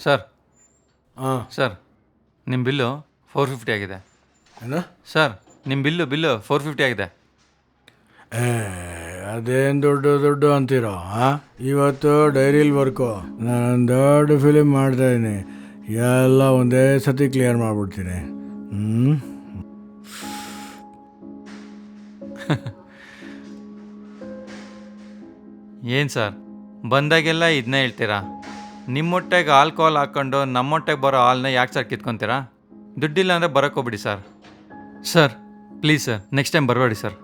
Sir ಹಾಂ sir ನಿಮ್ಮ bill 450 ಆಗಿದೆ. ಏನು ಸರ್ ನಿಮ್ಮ ಬಿಲ್ಲು 450 ಆಗಿದೆ. ಅದೇನು ದುಡ್ಡು ಅಂತೀರೋ ಹಾಂ? ಇವತ್ತು ಡೈರಿಲಿ ವರ್ಕು. ನಾನು ದೊಡ್ಡ ಫಿಲಿಮ್ ಮಾಡ್ತಾಯಿದ್ದೀನಿ, ಎಲ್ಲ ಒಂದೇ ಸತಿ ಕ್ಲಿಯರ್ ಮಾಡಿಬಿಡ್ತೀನಿ. ಏನು ಸರ್ ಬಂದಾಗೆಲ್ಲ ಇದನ್ನೇ ಹೇಳ್ತೀರಾ? ನಿಮ್ಮ ಹೊಟ್ಟೆಗೆ ಆಲ್ಕೋಹಾಲ್ ಹಾಕ್ಕೊಂಡು ನಮ್ಮ ಹೊಟ್ಟೆಗೆ ಬರೋ ಹಾಲನ್ನ ಯಾಕೆ ಸರ್ ಕಿತ್ಕೊತೀರಾ? ದುಡ್ಡಿಲ್ಲ ಅಂದರೆ ಬರೋಕ್ಕೋಗ್ಬಿಡಿ sir. Sir please sir, next time ಬರಬೇಡಿ ಸರ್.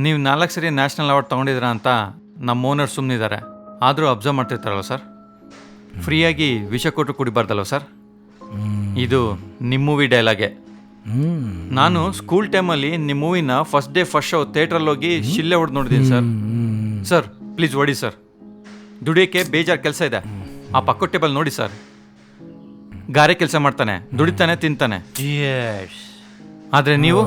ನೀವು 4 ಸರಿ ನ್ಯಾಷನಲ್ ಅವಾರ್ಡ್ ತೊಗೊಂಡಿದ್ದೀರಾ ಅಂತ ನಮ್ಮ ಓನರ್ ಸುಮ್ಮನಿದ್ದಾರೆ, ಆದರೂ ಅಬ್ಸರ್ವ್ ಮಾಡ್ತಿರ್ತಾರಲ್ವ ಸರ್. ಫ್ರೀಯಾಗಿ ವಿಷ ಕೊಟ್ಟರು ಕುಡಿಬಾರ್ದಲ್ವ ಸರ್? ಇದು ನಿಮ್ಮ ಮೂವಿ ಡೈಲಾಗೆ. ನಾನು ಸ್ಕೂಲ್ ಟೈಮಲ್ಲಿ ನಿಮ್ಮ ಮೂವಿನ ಫಸ್ಟ್ ಡೇ ಫಸ್ಟ್ ಶೋ ಥಿಯೇಟ್ರಲ್ಲಿ ಹೋಗಿ ಶಿಲ್ಲೆ ಹೊಡೆದು ನೋಡಿದ್ದೀನಿ ಸರ್. ಸರ್ ಪ್ಲೀಸ್ ಓಡಿ ಸರ್, ದುಡಿಯೋಕ್ಕೆ ಬೇಜಾರು ಕೆಲಸ ಇದೆ. ಆ ಪಕ್ಕ ಟೇಬಲ್ ನೋಡಿ ಸರ್, ಗಾರೆ ಕೆಲಸ ಮಾಡ್ತಾನೆ, ದುಡಿತಾನೆ, ತಿಂತಾನೆ. ಆದರೆ ನೀವು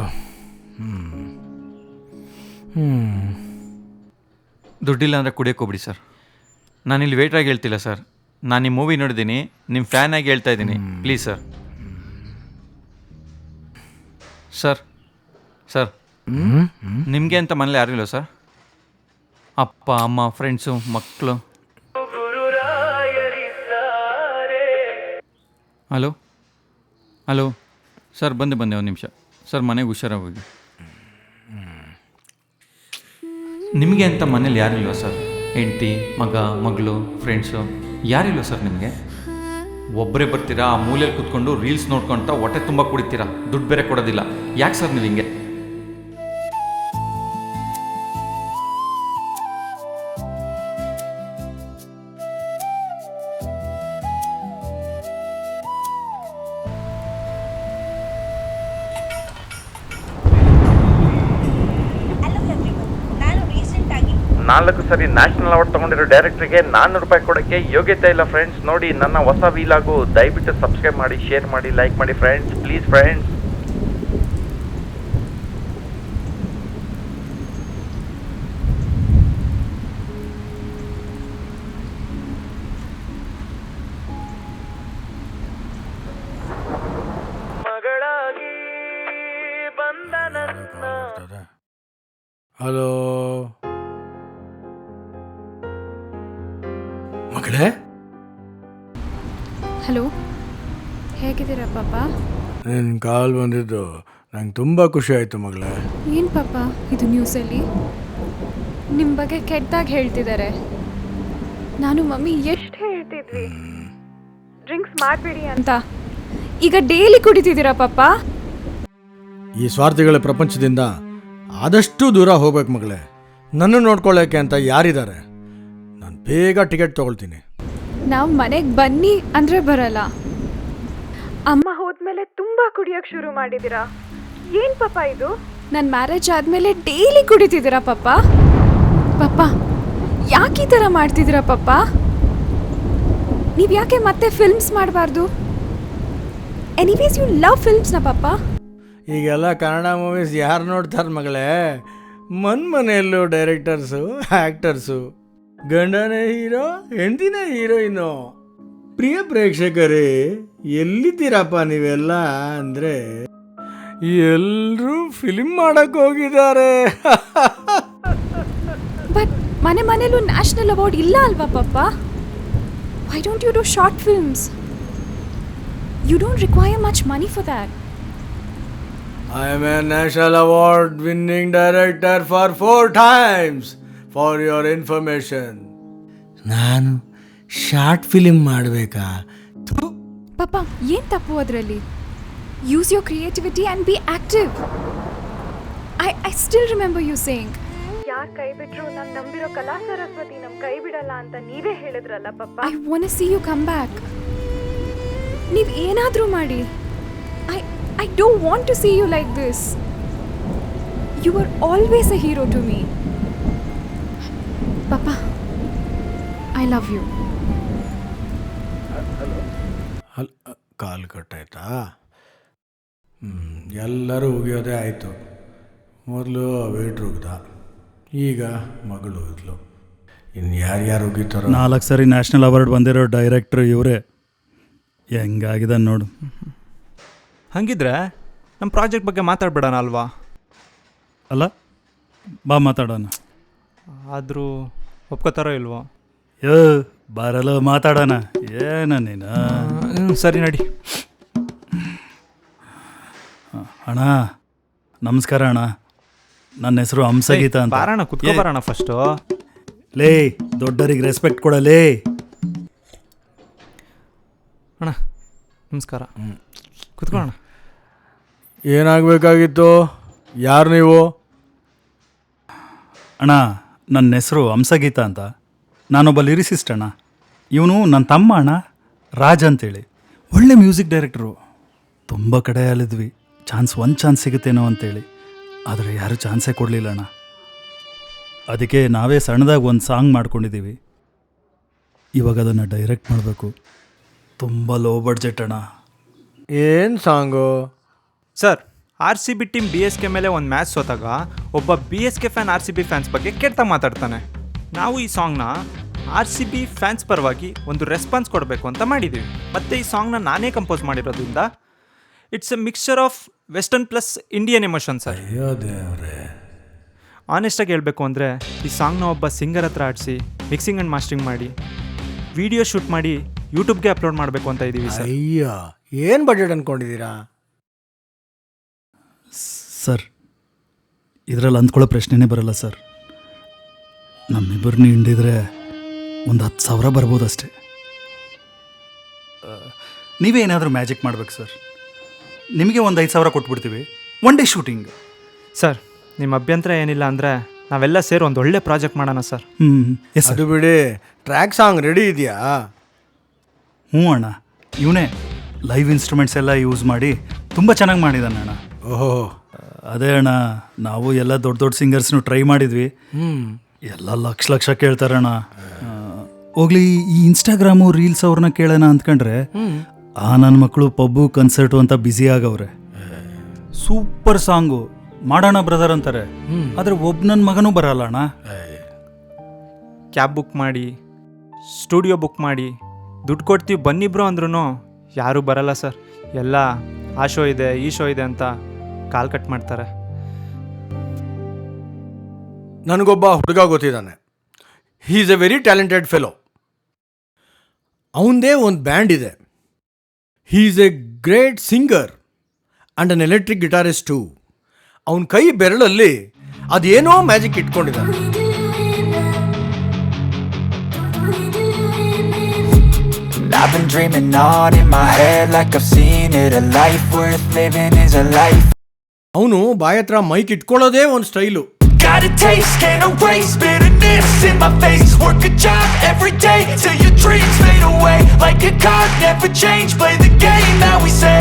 ದುಡ್ಡಿಲ್ಲ ಅಂದರೆ ಕುಡಿಯೋಕೆ ಹೋಗ್ಬಿಡಿ ಸರ್. ನಾನಿಲ್ಲಿ ವೇಟ್ರಾಗಿ ಹೇಳ್ತಿಲ್ಲ ಸರ್, ನಾನು ನಿಮ್ಮ ಮೂವಿ ನೋಡಿದ್ದೀನಿ, ನಿಮ್ಮ ಫ್ಯಾನ್ ಆಗಿ ಹೇಳ್ತಾ ಇದ್ದೀನಿ. Please sir. ಸರ್ ಸರ್ ನಿಮಗೆ ಅಂತ ಮನೇಲಿ ಯಾರೂ ಇಲ್ಲ ಸರ್? ಅಪ್ಪ ಅಮ್ಮ ಫ್ರೆಂಡ್ಸು ಮಕ್ಕಳು? ಹಲೋ ಹಲೋ ಸರ್, ಬಂದೆ ಒಂದು ನಿಮಿಷ ಸರ್, ಮನೆಗೆ ಹುಷಾರಾಗಿ ಹೋಗಿ. ನಿಮಗೆ ಅಂತ ಮನೇಲಿ ಯಾರಿಲ್ವ ಸರ್? ಹೆಂಡತಿ, ಮಗ, ಮಗಳು, ಫ್ರೆಂಡ್ಸು ಯಾರಿಲ್ವ ಸರ್ ನಿಮಗೆ? ಒಬ್ಬರೇ ಬರ್ತೀರಾ, ಆ ಮೂಲೆಯಲ್ಲಿ ಕೂತ್ಕೊಂಡು ರೀಲ್ಸ್ ನೋಡ್ಕೊತ ಹೊಟ್ಟೆ ತುಂಬ ಕುಡಿತೀರಾ, ದುಡ್ಡು ಬೇರೆ ಕೊಡೋದಿಲ್ಲ. ಯಾಕೆ ಸರ್ ನೀವು ಹಿಂಗೆ? ನಾಲ್ಕು ಸರಿ ನ್ಯಾಷನಲ್ ಅವಾರ್ಡ್ ತಗೊಂಡಿರೋ ಡೈರೆಕ್ಟರ್ಗೆ ₹400 ಕೊಡೋಕ್ಕೆ ಯೋಗ್ಯತೆ ಇಲ್ಲ ಫ್ರೆಂಡ್ಸ್. ನೋಡಿ ನನ್ನ ಹೊಸ ವೀಲಾಗು, ದಯವಿಟ್ಟು ಸಬ್ಸ್ಕ್ರೈಬ್ ಮಾಡಿ, ಶೇರ್ ಮಾಡಿ, ಲೈಕ್ ಮಾಡಿ ಫ್ರೆಂಡ್ಸ್, ಪ್ಲೀಸ್ ಫ್ರೆಂಡ್ಸ್. ಮಗಳಾಗಿ ಬಂದ ಹಲೋ ಮಗಳೇ. ಹಲೋ, ಹೇಗಿದ್ದೀರಾ ಪಾಪ? ನಿನ್ನ ಕಾಲ್ ಬಂದಿದ್ದು ನಂಗೆ ತುಂಬ ಖುಷಿ ಆಯಿತು ಮಗಳೇ. ಏನು ಪಾಪ ಇದು ನ್ಯೂಸಲ್ಲಿ ನಿಮ್ಮ ಬಗ್ಗೆ ಕೆಟ್ಟದಾಗಿ ಹೇಳ್ತಿದ್ದಾರೆ. ನಾನು ಮಮ್ಮಿ ಎಷ್ಟು ಹೇಳ್ತಿದ್ವಿ ಡ್ರಿಂಕ್ಸ್ ಮಾಡಬೇಡಿ ಅಂತ, ಈಗ ಡೈಲಿ ಕುಡಿತಿದ್ದೀರಾ ಪಾಪ? ಈ ಸ್ವಾರ್ಥಿಗಳ ಪ್ರಪಂಚದಿಂದ ಆದಷ್ಟು ದೂರ ಹೋಗ್ಬೇಕು ಮಗಳೇ. ನನ್ನ ನೋಡ್ಕೊಳ್ಳೋಕ್ಕೆ ಅಂತ ಯಾರಿದ್ದಾರೆ? ನಾನು ಬೇಗ ಟಿಕೆಟ್ ತೊಗೊಳ್ತೀನಿ. ನಾವು ಮನೆಗೆ ಬನ್ನಿ ಅಂದರೆ ಬರಲ್ಲ. ಅಮ್ಮ ಹೋದ್ಮೇಲೆ ತುಂಬ ಕುಡಿಯೋಕ್ಕೆ ಶುರು ಮಾಡಿದ್ದೀರಾ. ಏನು ಪಾಪ ಇದು? ನನ್ನ ಮ್ಯಾರೇಜ್ ಆದಮೇಲೆ ಡೈಲಿ ಕುಡಿತಿದ್ದೀರಾ ಪಾಪ? ಪಾಪ ಯಾಕೆ ಈ ಥರ ಮಾಡ್ತಿದ್ದೀರಾ ಪಾಪ? ನೀವು ಯಾಕೆ ಮತ್ತೆ ಫಿಲ್ಮ್ಸ್ ಮಾಡಬಾರ್ದು? ಎನಿವೇಸ್ ಯು ಲವ್ ಫಿಲ್ಮ್ಸ್ನ ಪಾಪ. ಈಗೆಲ್ಲ ಕನ್ನಡ ಮೂವೀಸ್ ಯಾರು ನೋಡ್ತಾರೆ ಮಗಳೇ? ಮನೆಯಲ್ಲೂ ಡೈರೆಕ್ಟರ್ಸು, ಆ್ಯಕ್ಟರ್ಸು, ಗಂಡನೇ ಹೀರೋ, ಹೆಂಡತಿನೇ ಹೀರೋಯಿನು. ಪ್ರಿಯ ಪ್ರೇಕ್ಷಕರೇ, ಎಲ್ಲಿದ್ದೀರಪ್ಪ ನೀವೆಲ್ಲ ಅಂದರೆ ಎಲ್ಲರೂ ಫಿಲ್ಮ್ ಮಾಡಕ್ಕೆ ಹೋಗಿದ್ದಾರೆ. ಬಟ್ ಮನೆಯಲ್ಲೂ ನ್ಯಾಷನಲ್ ಅವಾರ್ಡ್ ಇಲ್ಲ ಅಲ್ವಾ ಪಾಪ? Why don't you do short films? You don't require much money for that. I am a national award winning director for 4 times for your information. ನಾನು ಶಾರ್ಟ್ ಫಿಲ್ಮ್ ಮಾಡಬೇಕಾ? ಪಾಪ ಏನು ತಪ್ಪು ಅದರಲ್ಲಿ? Use your creativity and be active. I still remember you saying, ಯಾರು ಕೈ ಬಿಟ್ಟರು ನಾನು ನಂಬಿರೋ ಕಲಾ ಸರಸ್ವತಿ ನಮ್ಮ ಕೈ ಬಿಡಲ್ಲ ಅಂತ ನೀವೇ ಹೇಳಿದ್ರಲ್ಲ ಪಾಪ. I want to see you come back. ನೀವು ಏನಾದರೂ ಮಾಡಿ, I don't want to see you like this. You were always a hero to me. Papa, I love you. ಕಾಲ್ ಕಟ್ಟಾಯ್ತಾ? ಎಲ್ಲರೂ ಉಗಿಯೋದೇ ಆಯಿತು. ಮೊದಲು ವೇಟ್ರು ಉಗ್ದ, ಈಗ ಮಗಳು ಉಗಿದ್ಲು. ಇನ್ನು ಯಾರ್ಯಾರು ಉಗಿತಾರೋ. 4 ಸರಿ ನ್ಯಾಷನಲ್ ಅವಾರ್ಡ್ ಬಂದಿರೋ ಡೈರೆಕ್ಟ್ರು ಇವರೇ. ಹೆಂಗಾಗಿದೆ ನೋಡು. ಹಾಗಿದ್ರೆ ನಮ್ಮ ಪ್ರಾಜೆಕ್ಟ್ ಬಗ್ಗೆ ಮಾತಾಡ್ಬಿಡೋಣ ಅಲ್ವಾ? ಅಲ್ಲ, ಬಾ ಮಾತಾಡೋಣ. ಆದರೂ ಒಪ್ಕೋತಾರೋ ಇಲ್ವೋ? ಯೋ ಬಾರಲ್ಲ ಮಾತಾಡೋಣ. ಏನ ನೀನು? ಸರಿ ನಡಿ. ಅಣ್ಣ ನಮಸ್ಕಾರ ಅಣ್ಣ. ನನ್ನ ಹೆಸರು ಹಂಸಗೀತ ಅಂತ. ಬಾರಣ ಕುತ್ಕೋ ಬರೋಣ ಫಸ್ಟು. ಲೇ ದೊಡ್ಡರಿಗೆ ರೆಸ್ಪೆಕ್ಟ್ ಕೊಡಲೇ. ಅಣ್ಣ ನಮಸ್ಕಾರ. ಕುತ್ಕೊಳ್ಳೋಣ. ಏನಾಗಬೇಕಾಗಿತ್ತು? ಯಾರು ನೀವು? ಅಣ್ಣ ನನ್ನ ಹೆಸರು ಹಂಸಗೀತ ಅಂತ. ನಾನೊಬ್ಬ ಲಿರಿಸಿಸ್ಟ್ ಅಣ್ಣ. ಇವನು ನನ್ನ ತಮ್ಮ ಅಣ್ಣ, ರಾಜ್ ಅಂತೇಳಿ. ಒಳ್ಳೆ ಮ್ಯೂಸಿಕ್ ಡೈರೆಕ್ಟ್ರು. ತುಂಬ ಕಡೆ ಅಲಿದ್ವಿ, ಒಂದು ಚಾನ್ಸ್ ಸಿಗುತ್ತೇನೋ ಅಂತೇಳಿ. ಆದರೆ ಯಾರೂ ಚಾನ್ಸೇ ಕೊಡಲಿಲ್ಲ ಅಣ್ಣ. ಅದಕ್ಕೆ ನಾವೇ ಸಣ್ಣದಾಗಿ ಒಂದು ಸಾಂಗ್ ಮಾಡ್ಕೊಂಡಿದ್ದೀವಿ. ಇವಾಗ ಅದನ್ನು ಡೈರೆಕ್ಟ್ ಮಾಡಬೇಕು. ತುಂಬ ಲೋ ಬಡ್ಜೆಟ್ ಅಣ್ಣ. ಏನು song? Sir, RCB team BSK ಮೇಲೆ ಒಂದು ಮ್ಯಾಚ್ ಸೋತಾಗ ಒಬ್ಬ BSK ಫ್ಯಾನ್ RCB ಫ್ಯಾನ್ಸ್ ಬಗ್ಗೆ ಕೆಟ್ಟ ಮಾತಾಡ್ತಾನೆ. ನಾವು ಈ ಸಾಂಗ್ನ RCB ಫ್ಯಾನ್ಸ್ ಪರವಾಗಿ ಒಂದು ರೆಸ್ಪಾನ್ಸ್ ಕೊಡಬೇಕು ಅಂತ ಮಾಡಿದ್ದೀವಿ. ಮತ್ತು ಈ ಸಾಂಗ್ನ ನಾನೇ ಕಂಪೋಸ್ ಮಾಡಿರೋದ್ರಿಂದ it's A mixture of western plus Indian emotion sir. ಅಯ್ಯೋ ದೇವ್ರೆ. ಆನೆಸ್ಟಾಗಿ ಹೇಳಬೇಕು ಅಂದರೆ ಈ ಸಾಂಗ್ನ ಒಬ್ಬ ಸಿಂಗರ್ ಹತ್ರ ಆಡಿಸಿ ಮಿಕ್ಸಿಂಗ್ ಆ್ಯಂಡ್ ಮಾಸ್ಟರಿಂಗ್ ಮಾಡಿ ವಿಡಿಯೋ ಶೂಟ್ ಮಾಡಿ ಯೂಟ್ಯೂಬ್ಗೆ ಅಪ್ಲೋಡ್ ಮಾಡಬೇಕು ಅಂತ ಇದ್ದೀವಿ ಸರ್. ಅಯ್ಯ, ಏನು ಬಜೆಟ್ ಅಂದ್ಕೊಂಡಿದ್ದೀರಾ? ಸರ್ ಇದರಲ್ಲಿ ಅಂದ್ಕೊಳ್ಳೋ ಪ್ರಶ್ನೆನೇ ಬರಲ್ಲ ಸರ್. ನಮ್ಮಿಬ್ಬರನ್ನ ಹಿಂಡಿದ್ರೆ ಒಂದು 10,000 ಬರ್ಬೋದು ಅಷ್ಟೇ. ನೀವೇ ಏನಾದರೂ ಮ್ಯಾಜಿಕ್ ಮಾಡ್ಬೇಕು ಸರ್. ನಿಮಗೆ ಒಂದು 5,000 ಕೊಟ್ಬಿಡ್ತೀವಿ. 1 ಡೇ ಶೂಟಿಂಗ್. ಸರ್, ನಿಮ್ಮ ಅಭ್ಯಂತರ ಏನಿಲ್ಲ ಅಂದರೆ ನಾವೆಲ್ಲ ಸೇರಿ ಒಂದು ಒಳ್ಳೆ ಪ್ರಾಜೆಕ್ಟ್ ಮಾಡೋಣ ಸರ್. ಎಸ್ ಅದು ಬಿಡಿ, ಟ್ರ್ಯಾಕ್ ಸಾಂಗ್ ರೆಡಿ ಇದೆಯಾ? ಹ್ಞೂ ಅಣ್ಣ, ಇವನೇ ಲೈವ್ ಇನ್ಸ್ಟ್ರೂಮೆಂಟ್ಸ್ ಎಲ್ಲ ಯೂಸ್ ಮಾಡಿ ತುಂಬ ಚೆನ್ನಾಗಿ ಮಾಡಿದ್ದಾನೆ ಅಣ್ಣ. ಓಹೋ. ಅದೇ ಅಣ್ಣ, ನಾವು ಎಲ್ಲ ದೊಡ್ಡ ದೊಡ್ಡ ಸಿಂಗರ್ಸ್ನು ಟ್ರೈ ಮಾಡಿದ್ವಿ. ಎಲ್ಲ ಲಕ್ಷ ಕೇಳ್ತಾರಣ್ಣ. ಹೋಗ್ಲಿ, ಈ ಇನ್ಸ್ಟಾಗ್ರಾಮು ರೀಲ್ಸ್ ಅವ್ರನ್ನ ಕೇಳೋಣ ಅಂದ್ಕೊಂಡ್ರೆ ನನ್ನ ಮಕ್ಕಳು ಪಬ್ಬು ಕನ್ಸರ್ಟು ಅಂತ ಬ್ಯುಸಿ ಆಗವ್ರೆ. ಸೂಪರ್ ಸಾಂಗು ಮಾಡೋಣ ಬ್ರದರ್ ಅಂತಾರೆ, ಆದರೆ ಒಬ್ಬ ನನ್ನ ಮಗನೂ ಬರಲ್ಲ ಅಣ್ಣ. ಕ್ಯಾಬ್ ಬುಕ್ ಮಾಡಿ, ಸ್ಟುಡಿಯೋ ಬುಕ್ ಮಾಡಿ, ದುಡ್ಡು ಕೊಡ್ತೀವಿ ಬನ್ನಿಬ್ರು ಅಂದ್ರೂ ಯಾರೂ ಬರಲ್ಲ ಸರ್. ಎಲ್ಲ ಆ ಶೋ ಇದೆ ಈ ಶೋ ಇದೆ ಅಂತ ಕಾಲ್ ಕಟ್ ಮಾಡ್ತಾರೆ. ನನಗೊಬ್ಬ ಹುಡುಗ ಗೊತ್ತಿದ್ದಾನೆ. He is a very talented fellow. ಅವನದೇ ಒಂದು ಬ್ಯಾಂಡ್ ಇದೆ. He is a great singer and an electric guitarist too. ಅವನ ಕೈ ಬೆರಳಲ್ಲಿ ಅದೇನೋ ಮ್ಯಾಜಿಕ್ ಇಟ್ಕೊಂಡಿದ್ದಾನೆ. I've been dreaming on in my head like I've seen it. A life worth living is a life. ಅವನು ಬಾಯ ಹತ್ರ ಮೈಕ್ ಇಟ್ಕೊಳ್ಳೋದೇ ಒಂದು style. Got a taste, can't erase bitterness in my face. Work a job every day till your dreams fade away. Like a card, never change. Play the game that we say.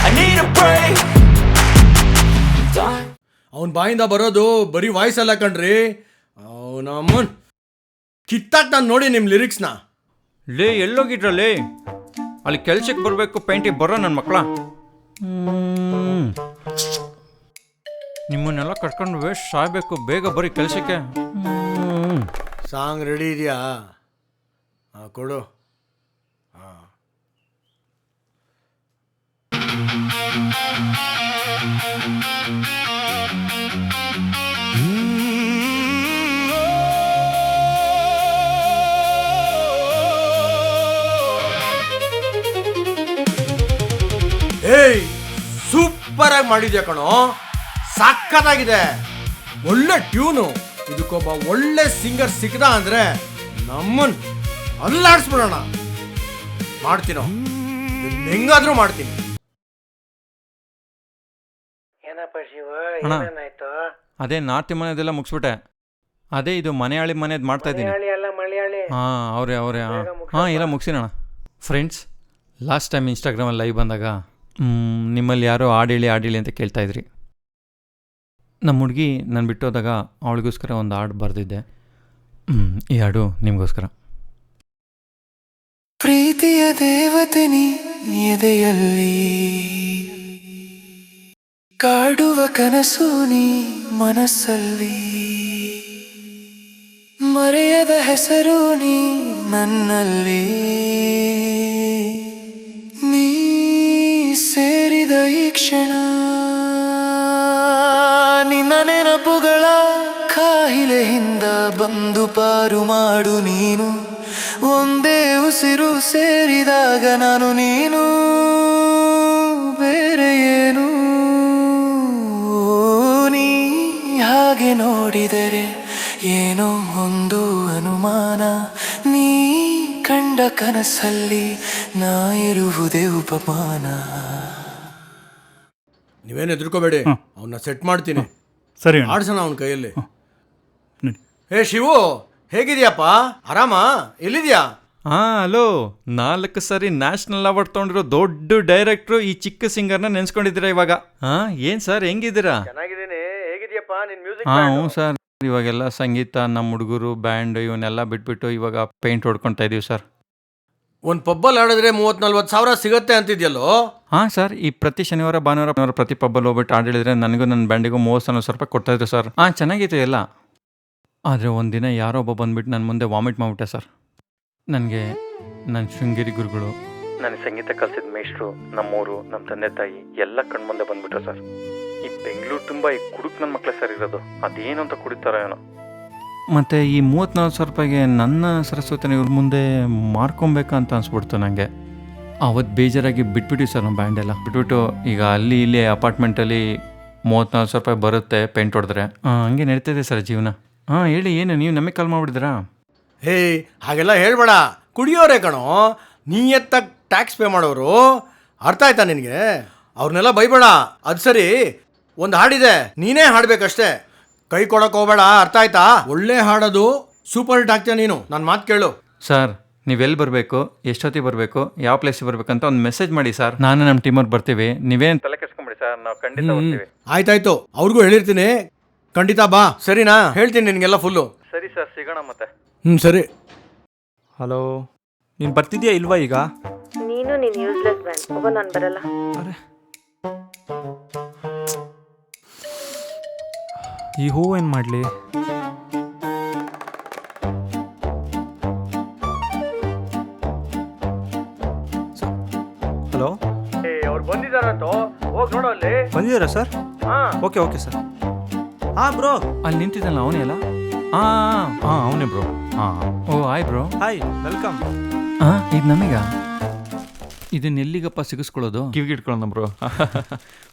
I need a break. ಅವನ ಬಾಯಿಂದ ಬರೋದು ಬರೀ voice ಅಲ್ಲ ಕಣ್ರಿ. ಅವನಮ್ಮನ್ ಕಿತ್ತಾಕ್ ನಾನು ನೋಡಿ ನಿಮ್ಮ ಲಿರಿಕ್ಸ್ನ. ಲೇ ಎಲ್ಲೋಗಿದ್ರಲ್ಲೇ? ಅಲ್ಲಿ ಕೆಲ್ಸಕ್ಕೆ ಬರಬೇಕು, ಪೇಂಟಿಗೆ ಬರೋ ನನ್ನ ಮಕ್ಕಳ. ನಿಮ್ಮನ್ನೆಲ್ಲ ಕರ್ಕೊಂಡು ವೇಸ್ಟ್ ಸಾಯ್ಬೇಕು. ಬೇಗ ಬರೀ ಕೆಲಸಕ್ಕೆ. ಸಾಂಗ್ ರೆಡಿ ಇದೆಯಾ? ಕೊಡು. ಏಯ್, ಸೂಪರ್ ಆಗಿ ಮಾಡಿದ್ಯಾ ಕಣೋ. ಸಕ್ಕತ್ತಾಗಿದೆ, ಒಳ್ಳೆ ಟ್ಯೂನು. ಇದಕ್ಕೊಬ್ಬ ಒಳ್ಳೆ ಸಿಂಗರ್ ಸಿಕ್ಕದ ಅಂದ್ರೆ ನಮ್ಮನ್ ಅಲ್ಲಾಡಿಸ್ಬಿಡೋಣ. ಮಾಡ್ತೀನೋ, ಹೆಂಗಾದ್ರೂ ಮಾಡ್ತೀನಿ. ಅಣ್ಣ, ಅದೇ ನಾರ್ತಿ ಮನೆದೆಲ್ಲ ಮುಗಿಸ್ಬಿಟ್ಟೆ. ಅದೇ ಇದು ಮನೆಯಾಳಿ ಮನೆದು ಮಾಡ್ತಾ ಇದ್ದೀನಿ. ಹಾಂ, ಅವರೇ ಹಾಂ, ಎಲ್ಲ ಮುಗಿಸಿನಣ್ಣ. ಫ್ರೆಂಡ್ಸ್, ಲಾಸ್ಟ್ ಟೈಮ್ ಇನ್ಸ್ಟಾಗ್ರಾಮಲ್ಲಿ ಲೈವ್ ಬಂದಾಗ ನಿಮ್ಮಲ್ಲಿ ಯಾರೋ ಹಾಡೇಳಿ ಅಂತ ಕೇಳ್ತಾಯಿದ್ರಿ. ನಮ್ಮ ಹುಡುಗಿ ನಾನು ಬಿಟ್ಟೋದಾಗ ಅವಳಿಗೋಸ್ಕರ ಒಂದು ಹಾಡು ಬರೆದಿದ್ದೆ. ಈ ಹಾಡು ನಿಮಗೋಸ್ಕರ. ಪ್ರೀತಿಯ ದೇವತೆ ನೀ ಎದೆಯಲ್ಲಿ ಕಾಡುವ ಕನಸು ನೀ ಮನಸ್ಸಲ್ಲಿ ಮರೆಯದ ಹೆಸರು ನೀ ನನ್ನಲ್ಲಿ ಕ್ಷಣ ನಿನ್ನ ನೆನಪುಗಳ ಕಾಯಿಲೆಯಿಂದ ಬಂದು ಪಾರು ಮಾಡು ನೀನು. ಒಂದೇ ಉಸಿರು ಸೇರಿದಾಗ ನಾನು ನೀನು ಬೇರೆ ಏನು. ನೀ ಹಾಗೆ ನೋಡಿದರೆ ಏನೋ ಒಂದು ಅನುಮಾನ. ನೀ ಕಂಡ ಕನಸಲ್ಲಿ ನಾ ಇರುವುದೇ ಉಪಮಾನ. ನೀವೇನು ಹೆದರ್ಕೋಬೇಡಿ, ಅವನ್ನ ಸೆಟ್ ಮಾಡ್ತೀನಿ. ಸರಿ ಅಣ್ಣ. ಆಡ್ಸೋಣ ಅವನ ಕೈಯಲ್ಲಿ. ನಡಿ. ಹೇ ಶಿವು, ಹೇಗಿದ್ಯಪ್ಪ? ಆರಾಮ? ಎಲ್ಲಿದ್ಯಾ? ಹಾಂ ಹಲೋ, 4 ಸರಿ ನ್ಯಾಷನಲ್ ಅವಾರ್ಡ್ ತೊಗೊಂಡಿರೋ ದೊಡ್ಡ ಡೈರೆಕ್ಟ್ರು ಈ ಚಿಕ್ಕ ಸಿಂಗರ್ನ ನೆನ್ಸ್ಕೊಂಡಿದ್ದೀರಾ ಇವಾಗ? ಹಾಂ, ಏನು ಸರ್ ಹೆಂಗಿದ್ದೀರಾ? ಚೆನ್ನಾಗಿದ್ದೀನಿ. ಹೇಗಿದ್ಯಪ್ಪ ನಿನ್ ಮ್ಯೂಸಿಕ್? ಹಾಂ ಹ್ಞೂ ಸರ್, ಇವಾಗೆಲ್ಲ ಸಂಗೀತ, ನಮ್ಮ ಹುಡುಗರು ಬ್ಯಾಂಡ್ ಇವನ್ನೆಲ್ಲ ಬಿಟ್ಬಿಟ್ಟು ಇವಾಗ ಪೇಂಟ್ ಹೊಡ್ಕೊತಾ ಇದೀವಿ ಸರ್. ಒಂದು ಪಬ್ಬಲ್ಲಿ ಆಡಿದ್ರೆ 30-40 ಸಾವಿರ ಸಿಗತ್ತೆ ಅಂತಿದ್ಯಲ್ಲೋ? ಹಾಂ ಸರ್, ಈ ಪ್ರತಿ ಶನಿವಾರ ಭಾನುವಾರ ಪ್ರತಿ ಪಬ್ಬಲ್ಲಿ ಹೋಗ್ಬಿಟ್ಟು ಆಡಿದ್ರೆ ನನಗೂ ನನ್ನ ಬ್ಯಾಂಡಿಗೂ 30-40 ರೂಪಾಯಿ ಕೊಡ್ತಾಯಿದ್ರು ಸರ್. ಹಾಂ, ಚೆನ್ನಾಗಿತ್ತು ಎಲ್ಲ. ಆದರೆ ಒಂದಿನ ಯಾರೋ ಒಬ್ಬ ಬಂದುಬಿಟ್ಟು ನನ್ನ ಮುಂದೆ ವಾಮಿಟ್ ಮಾಡಿಬಿಟ್ಟೆ ಸರ್. ನನಗೆ ನನ್ನ ಶೃಂಗೇರಿ ಗುರುಗಳು, ನನಗೆ ಸಂಗೀತ ಕಲಿಸಿದ ಮೇಷ್ಟ್ರು, ನಮ್ಮೂರು, ನಮ್ಮ ತಂದೆ ತಾಯಿ ಎಲ್ಲ ಕಣ್ಮುಂದೆ ಬಂದುಬಿಟ್ರು ಸರ್. ಈ ಬೆಂಗಳೂರು ತುಂಬ ಈ ಕುಡುಕ್ ನನ್ನ ಮಕ್ಕಳೇ ಸರ್ ಇರೋದು. ಅದೇನು ಅಂತ ಕುಡಿತಾರೋ ಏನೋ. ಮತ್ತು ಈ 30-40 ಸಾವಿರ ರೂಪಾಯಿಗೆ ನನ್ನ ಸರಸ್ವತಿನ ಇವ್ರ ಮುಂದೆ ಮಾರ್ಕೊಬೇಕಾ ಅಂತ ಅನಿಸ್ಬಿಡ್ತು ನನಗೆ. ಅವತ್ತು ಬೇಜಾರಾಗಿ ಬಿಟ್ಬಿಟ್ಟಿವಿ ಸರ್ ನಮ್ಮ ಬ್ಯಾಂಡೆಲ್ಲ ಬಿಟ್ಬಿಟ್ಟು. ಈಗ ಅಲ್ಲಿ ಇಲ್ಲಿ ಅಪಾರ್ಟ್ಮೆಂಟಲ್ಲಿ 30-40 ಸಾವಿರ ರೂಪಾಯಿ ಬರುತ್ತೆ ಪೇಂಟ್ ಹೊಡೆದ್ರೆ. ಹಂಗೆ ನಡೀತಿದೆ ಸರ್ ಜೀವನ. ಹಾಂ ಹೇಳಿ, ಏನು ನೀವು ನಮಗೆ ಕಾಲ್ ಮಾಡಿಬಿಡಿದ್ರಾ? ಹೇ, ಹಾಗೆಲ್ಲ ಹೇಳ್ಬೇಡ. ಕುಡಿಯೋರೇ ಕಣೋ, ನೀ ಎತ್ತಾಗ ಟ್ಯಾಕ್ಸ್ ಪೇ ಮಾಡೋರು. ಅರ್ಥ ಆಯ್ತಾ ನಿನಗೆ? ಅವ್ರನ್ನೆಲ್ಲ ಬೈಬೇಡ. ಅದು ಸರಿ, ಒಂದು ಹಾಡಿದೆ, ನೀನೇ ಹಾಡ್ಬೇಕಷ್ಟೇ, ಕೈ ಕೊಡೋಕೆ ಹೋಗಬೇಡ. ಅರ್ಥ ಆಯ್ತಾ? ಒಳ್ಳೆ ಹಾಡೋದು ಸೂಪರ್ ಹಿಟ್ ಆಗ್ತೀಯ ನೀನು. ನನ್ನ ಮಾತು ಕೇಳು. ಸರ್, ನೀವೆಲ್ಲಿ ಬರಬೇಕು, ಎಷ್ಟೊತ್ತಿಗೆ ಬರಬೇಕು, ಯಾವ ಪ್ಲೇಸಿಗೆ ಬರಬೇಕಂತ ಒಂದು ಮೆಸೇಜ್ ಮಾಡಿ ಸರ್. ನಾನು ನಮ್ಮ ಟೀಮವ್ರು ಬರ್ತೀವಿ. ನೀವೇನು ತಲೆ ಕೆಡ್ಸ್ಕೊಂಬಿಡಿ ಸರ್, ನಾವು ಖಂಡಿತ ಬರ್ತೀವಿ. ಆಯ್ತಾಯ್ತು, ಅವ್ರಿಗೂ ಹೇಳಿರ್ತೀನಿ. ಖಂಡಿತ ಬಾ, ಸರಿನಾ? ಹೇಳ್ತೀನಿ ನಿನಗೆಲ್ಲ ಫುಲ್ಲು. ಸರಿ ಸರ್, ಸಿಗೋಣ ಮತ್ತೆ. ಸರಿ. ಹಲೋ, ನೀನು ಬರ್ತಿದ್ಯಾ ಇಲ್ವಾ ಈಗ? ನೀನು ನೀನು ಯೂಸ್ಲೆಸ್ ಮ್ಯಾನ್. ಹೋಗೋ, ನಾನು ಬರಲ್ಲ. ಅರೆ, ಈ ಹೂವು ಏನು ಮಾಡಲಿ? ಹಲೋ, ಅವ್ರು ಬಂದಿದ್ದಾರಂತ, ಹೋಗಿ ನೋಡೋ ಅಲ್ಲಿ. ಬಂದಿದ್ದೀರಾ ಸರ್? Okay okay sir. ಹಾಂ ಬ್ರೋ, ಅಲ್ಲಿ ನಿಂತಿದ್ದಲ್ಲ ಅವನೇ ಅಲ್ಲ? ಹಾಂ ಹಾಂ ಅವನೇ ಬ್ರೋ. ಹಾಂ, ಓ ಹಾಯ್ ಬ್ರೋ. Hi, welcome. ಹಾಂ, ಇದು ನಮಗ? ಇದನ್ನ ಎಲ್ಲಿಗಪ್ಪ ಸಿಗಿಸ್ಕೊಳ್ಳೋದು? ಕಿವಿಗೆ ಇಟ್ಕೊಳ್ಳೋಣ ಬ್ರೋ.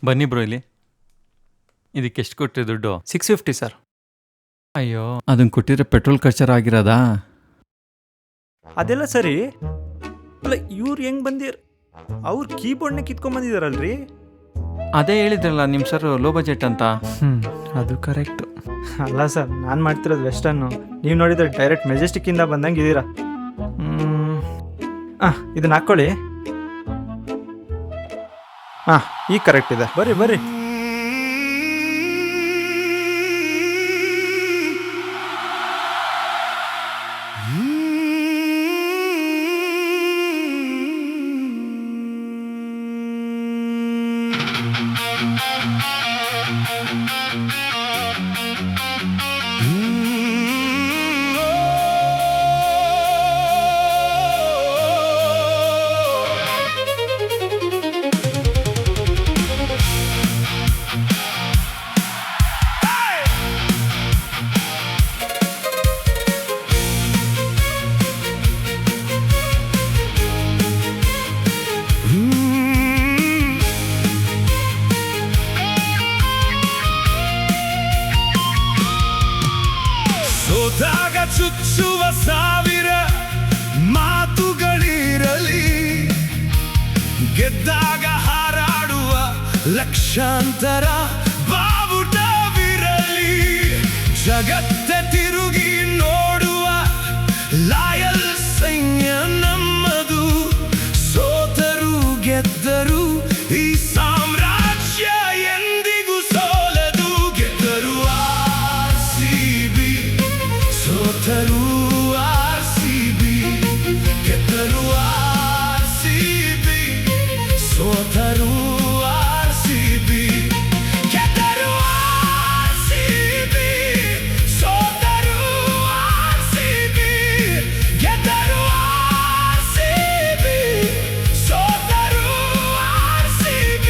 ಬನ್ನಿ ಬ್ರೋ ಇಲ್ಲಿ. ಇದಕ್ಕೆ ಎಷ್ಟು ಕೊಟ್ಟರೆ ದುಡ್ಡು? 650 ಸರ್. ಅಯ್ಯೋ, ಅದನ್ನು ಕೊಟ್ಟಿದ್ರೆ ಪೆಟ್ರೋಲ್ ಖರ್ಚಾರ ಆಗಿರೋದಾ? ಅದೆಲ್ಲ ಸರಿ. ಅಲ್ಲ, ಇವ್ರು ಹೆಂಗೆ ಬಂದಿರ? ಅವ್ರು ಕೀಬೋರ್ಡ್ನ ಕಿತ್ಕೊಂಡ್ಬಂದಿದಾರಲ್ರಿ? ಅದೇ ಹೇಳಿದ್ರಲ್ಲ ನಿಮ್ಮ ಸರ್ ಲೋ ಬಜೆಟ್ ಅಂತ. ಅದು ಕರೆಕ್ಟು. ಅಲ್ಲ ಸರ್, ನಾನು ಮಾಡ್ತಿರೋದು ವೆಸ್ಟರ್ನು. ನೀವು ನೋಡಿದ್ರೆ ಡೈರೆಕ್ಟ್ ಮೆಜೆಸ್ಟಿಕ್ಕಿಂದ ಬಂದಂಗೆ ಇದ್ದೀರಾ. ಇದನ್ನ ಹಾಕ್ಕೊಳ್ಳಿ. ಹಾಂ, ಈಗ ಕರೆಕ್ಟ್ ಇದೆ. ಬರ್ರಿ ಬರ್ರಿ. ಸೋತಾಗ ಚುಚ್ಚುವ ಸಾವಿರ ಮಾತುಗಳಿರಲಿ, ಗೆದ್ದಾಗ ಹಾರಾಡುವ ಲಕ್ಷಾಂತರ ಬಾವುಟವಿರಲಿ, ಜಗತ್ತೆ ತಿರುಗಿ ನೋಡುವ ಲಾಯಲ್ ಸೈನ್ಯ ನಮ್ಮದು. ಸೋತರು ಗೆದ್ದರು ಈ ಸಾಮ್ರಾಜ್ಯ ಎಂದಿಗೂ ಸೋಲದು. ಗೆದ್ದರು RCB, ಸೋತರು RCB, ಗೆದ್ದರು RCB, ಸೋತರು RCB, ಗೆದ್ದರು RCB, ಸೋತರು RCB, ಗೆದ್ದರು RCB, ಸೋತರು RCB.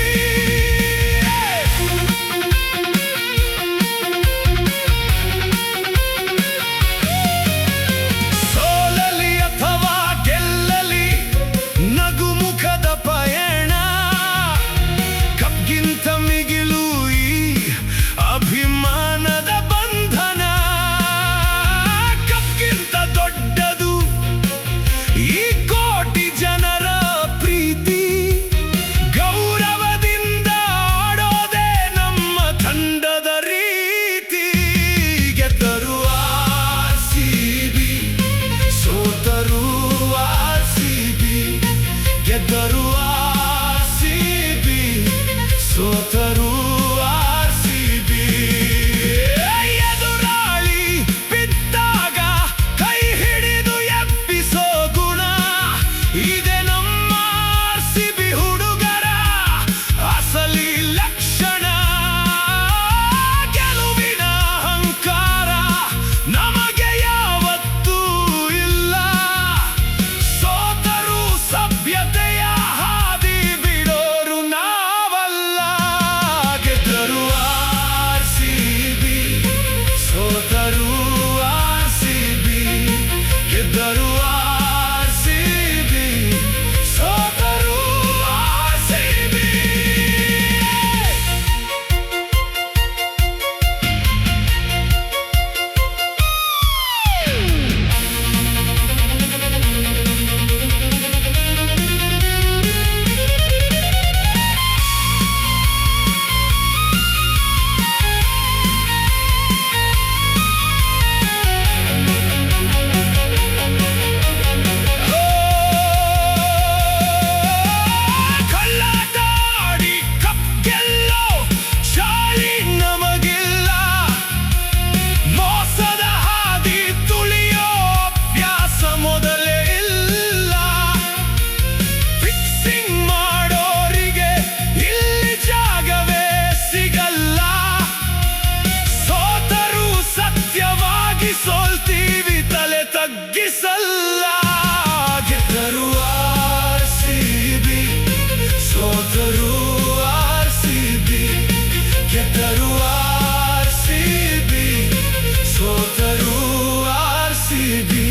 ಬಿ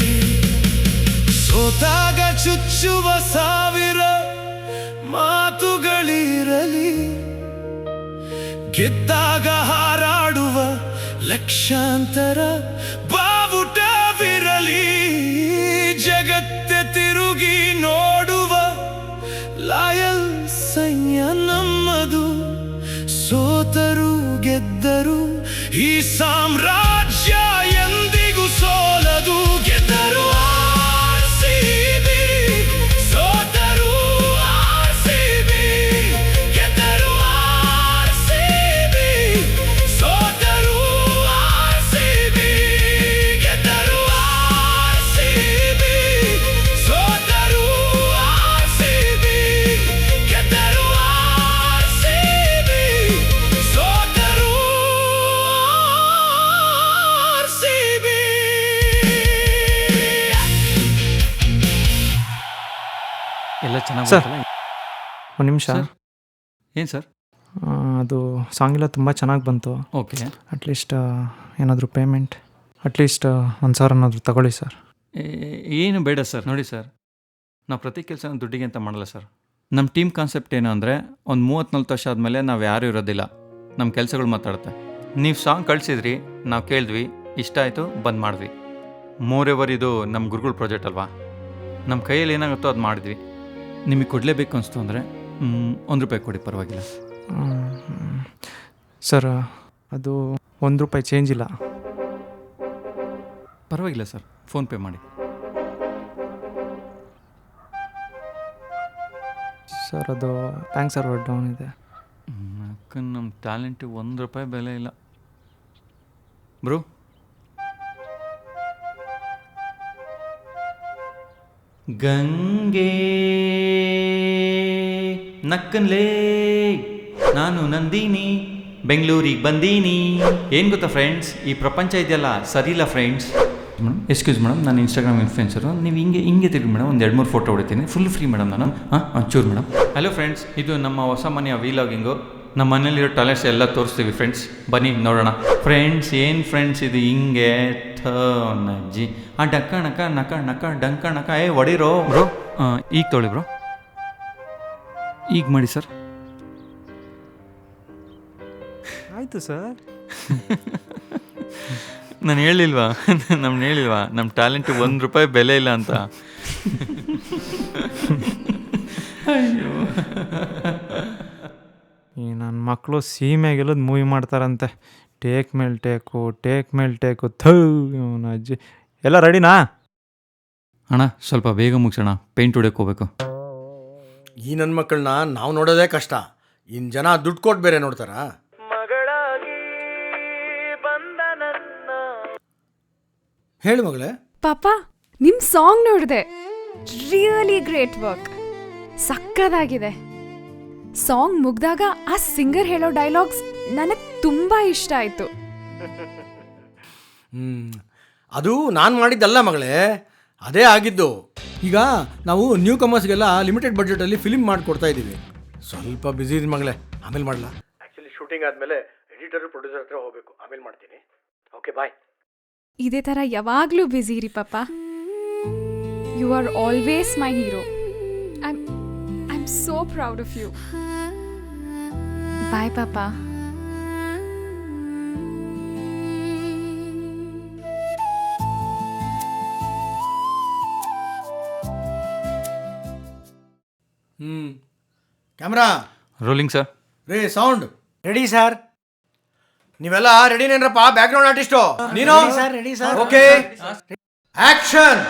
ಸೋತಾಗ ಚುಚ್ಚುವ ಸಾವಿರ ಮಾತುಗಳಿರಲಿ ಗೆದ್ದಾಗ ಹಾರಾಡುವ ಲಕ್ಷಾಂತರ ಬಾವುಟವಿರಲಿ ಜಗತ್ತೆ ತಿರುಗಿ ನೋಡುವ ಲಾಯಲ್ ಸೈನ್ಯ ನಮ್ಮದು ಸೋತರು ಗೆದ್ದರು ಈ ಸಾಮ್ರಾಜ್ಯ ಎಂದಿಗೂ ಸೋಲದು ಗೆದ್ದರು RCB ಸೋತರು RCB ಗೆದ್ದರು RCB ಸೋತರು RCB ಗೆದ್ದರು RCB ಸೋತರು RCB ಗೆದ್ದರು RCB ಸೋತರು RCB. ಎಲ್ಲ ಚೆನ್ನಾಗಿ ಸರ್. ಒಂದು ನಿಮಿಷ ಏನು ಸರ್? ಅದು ಸಾಂಗ್ ಎಲ್ಲ ತುಂಬ ಚೆನ್ನಾಗಿ ಬಂತು. ಓಕೆ. ಅಟ್ಲೀಸ್ಟ್ ಏನಾದರೂ ಪೇಮೆಂಟ್ ಅಟ್ಲೀಸ್ಟ್ 1,000 ಏನಾದರೂ ತಗೊಳ್ಳಿ ಸರ್. ಏನು ಬೇಡ ಸರ್. ನೋಡಿ ಸರ್, ನಾವು ಪ್ರತಿ ಕೆಲಸ ದುಡ್ಡಿಗೆ ಅಂತ ಮಾಡಲ್ಲ ಸರ್. ನಮ್ಮ ಟೀಮ್ ಕಾನ್ಸೆಪ್ಟ್ ಏನು ಅಂದರೆ, ಒಂದು 30-40 ವರ್ಷ ಆದಮೇಲೆ ನಾವು ಯಾರೂ ಇರೋದಿಲ್ಲ, ನಮ್ಮ ಕೆಲಸಗಳು ಮಾತಾಡುತ್ತೆ. ನೀವು ಸಾಂಗ್ ಕಳಿಸಿದ್ರಿ, ನಾವು ಕೇಳಿದ್ವಿ, ಇಷ್ಟ ಆಯಿತು, ಬಂದ್ ಮಾಡಿದ್ವಿ. ಮೋರೆವರ್ ಇದು ನಮ್ಮ ಗುರುಗಳ ಪ್ರಾಜೆಕ್ಟ್ ಅಲ್ವಾ, ನಮ್ಮ ಕೈಯಲ್ಲಿ ಏನಾಗುತ್ತೋ ಅದು ಮಾಡಿದ್ವಿ. ನಿಮಗೆ ಕೊಡಲೇಬೇಕು ಅನಿಸ್ತು ಅಂದರೆ ₹1 ಕೊಡಿ, ಪರವಾಗಿಲ್ಲ ಸರ್. ಅದು ₹1 ಚೇಂಜ್ ಇಲ್ಲ. ಪರವಾಗಿಲ್ಲ ಸರ್, ಫೋನ್ಪೇ ಮಾಡಿ. ಸರ್ ಅದು ಬ್ಯಾಂಕ್ ಸರ್ವರ್ ಡೌನ್ ಇದೆ. ಅಕ್ಕ ನಮ್ಮ ಟ್ಯಾಲೆಂಟಿಗೆ ₹1 ಬೆಲೆ ಇಲ್ಲ ಬ್ರೋ. ಗಂಗೆ ನಕ್ಕನ್ಲೇ ನಾನು ನಂದಿನಿ ಬೆಂಗಳೂರಿಗೆ ಬಂದೀನಿ. ಏನು ಗೊತ್ತಾ ಫ್ರೆಂಡ್ಸ್, ಈ ಪ್ರಪಂಚ ಇದೆಯಲ್ಲ ಸರಿ ಇಲ್ಲ ಫ್ರೆಂಡ್ಸ್. ಮೇಡಮ್ ಎಕ್ಸ್ಕ್ಯೂಸ್ ಮೇಡಮ್, ನಾನು ಇನ್ಸ್ಟಾಗ್ರಾಮ್ ಇನ್ಫ್ಲುಯೆನ್ಸರು. ನೀವು ಹಿಂಗೆ ತಿರುಗಿ ಮೇಡಮ್, ಒಂದು 2-3 ಫೋಟೋ ಹೊಡಿತೀನಿ, ಫುಲ್ ಫ್ರೀ ಮೇಡಮ್ ನಾನು. ಒಂಚೂರು ಮೇಡಮ್. ಹಲೋ ಫ್ರೆಂಡ್ಸ್, ಇದು ನಮ್ಮ ಹೊಸ ಮನೆಯ ವಿಲಾಗಿಂಗು. ನಮ್ಮ ಮನೇಲಿರೋ ಟಾಯ್ಲೆಟ್ಸ್ ಎಲ್ಲ ತೋರಿಸ್ತೀವಿ ಫ್ರೆಂಡ್ಸ್, ಬನ್ನಿ ನೋಡೋಣ. ಫ್ರೆಂಡ್ಸ್ ಏನು ಫ್ರೆಂಡ್ಸ್ ಇದು ಹಿಂಗೆ ನಜ್ಜಿ ಡಕ್ಕ ನಕ ನಕ ನಕ ಡಂಕ ನಕ ಹೊಡಿರೋ ಬ್ರೋ. ಈಗ ತೊಳಿ ಬ್ರೋ, ಈಗ ಮಾಡಿ ಸರ್. ಆಯಿತು ಸರ್. ನಾನು ಹೇಳಿಲ್ವಾ ನಮ್ಮ ಟ್ಯಾಲೆಂಟಿಗೆ ₹1 ಬೆಲೆ ಇಲ್ಲ ಅಂತ. ಅಯ್ಯೋ, ಈ ನನ್ನ ಮಕ್ಕಳು ಸೀಮೆಗೆಲ್ಲದು ಮೂವಿ ಮಾಡ್ತಾರಂತೆ. ಟೇಕ್ ಮೇಲೆ ಟೇಕು ಅಜ್ಜಿ. ಎಲ್ಲ ರೆಡಿನಾ ಅಣ್ಣ? ಸ್ವಲ್ಪ ಬೇಗ ಮುಗಿಸೋಣ, ಪೇಂಟ್ ಹೊಡ್ಯಕ್ಕೆ ಹೋಗ್ಬೇಕು. ಈ ನನ್ನ ಮಕ್ಕಳನ್ನ ನಾವು ನೋಡೋದೇ ಕಷ್ಟ, ಇನ್ನು ಜನ ದುಡ್ಡು ಕೊಟ್ಟು ಬೇರೆ ನೋಡ್ತಾರಾ? ಹೇಳು ಮಗಳೇ. ಪಾಪ ನಿಮ್ ಸಾಂಗ್ ನೋಡಿದೆ, ರಿಯಲಿ ಗ್ರೇಟ್ ವರ್ಕ್, ಸಕ್ಕದಾಗಿದೆ. ಸಾಂಗ್ ಮುಗ್ದಾಗ ಆ ಸಿಂಗರ್ ಹೇಳೋ ಡೈಲಾಗ್ಸ್ ನನಗೆ ತುಂಬಾ ಇಷ್ಟ ಆಯ್ತು. ಅದು ನಾನು ಮಾಡಿದ್ದಲ್ಲ ಮಗಳೇ, ಅದೇ ಆಗಿದ್ದು. ಈಗ ನಾವು ನ್ಯೂ ಕಮರ್ಸ್ಗೆಲ್ಲ ಲಿಮಿಟೆಡ್ ಬಡ್ಜೆಟಲ್ಲಿ ಫಿಲ್ಮ್ ಮಾಡಿಕೊಡ್ತಾ ಇದ್ದೀವಿ. ಸ್ವಲ್ಪ ಬ್ಯುಸಿ ಇದೆ ಮಗಳೇ, ಆಮೇಲೆ ಮಾಡಲಾ? ಆ್ಯಕ್ಚುಲಿ ಶೂಟಿಂಗ್ ಆದಮೇಲೆ ಎಡಿಟರು ಪ್ರೊಡ್ಯೂಸರ್ ಹತ್ರ ಹೋಗಬೇಕು, ಆಮೇಲೆ ಮಾಡ್ತೀನಿ. Okay bye. ಇದೇ ಥರ ಯಾವಾಗಲೂ ಬ್ಯುಸಿ ಇರಿ ಪಾಪ. You are always my hero. I am so proud of you. Bye ಪಾಪ. Camera rolling sir. ರೇ ಸೌಂಡ್ ರೆಡಿ ಸರ್. ನೀವೆಲ್ಲ ರೆಡಿನೇನ್ರಪ್ಪ? ಬ್ಯಾಕ್ಗ್ರೌಂಡ್ ಆರ್ಟಿಸ್ಟು ನೀನು? Ready sir. Okay action.